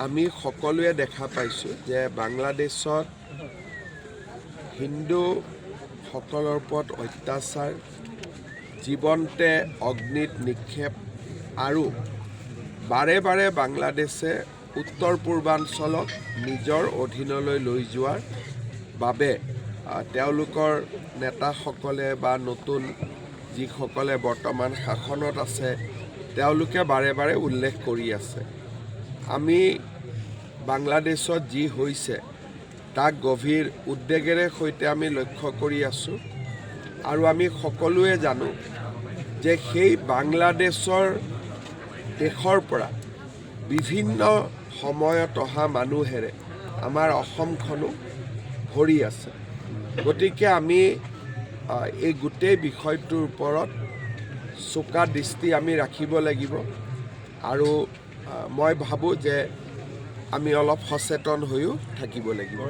আমি সকলোৱে দেখা পাইছোঁ যে বাংলাদেশত হিন্দুসকলৰ ওপৰত অত্যাচাৰ, জীৱন্তে অগ্নিত নিক্ষেপ আৰু বাৰে বাৰে বাংলাদেশে উত্তৰ পূৰ্বাঞ্চলক নিজৰ অধীনলৈ লৈ যোৱাৰ বাবে তেওঁলোকৰ নেতাসকলে বা নতুন যিসকলে বৰ্তমান শাসনত আছে তেওঁলোকে বাৰে বাৰে উল্লেখ কৰি আছে। আমি বাংলাদেশত যি হৈছে তাক গভীৰ উদ্বেগেৰে সৈতে আমি লক্ষ্য কৰি আছোঁ আৰু আমি সকলোৱে জানো যে সেই বাংলাদেশৰ দেশৰ পৰা বিভিন্ন সময়ত অহা মানুহেৰে আমাৰ অসমখনো ভৰি আছে। গতিকে আমি এই গোটেই বিষয়টোৰ ওপৰত চোকা দৃষ্টি আমি ৰাখিব লাগিব আৰু মই ভাবোঁ যে আমি অলপ সচেতন হৈও থাকিব লাগিব।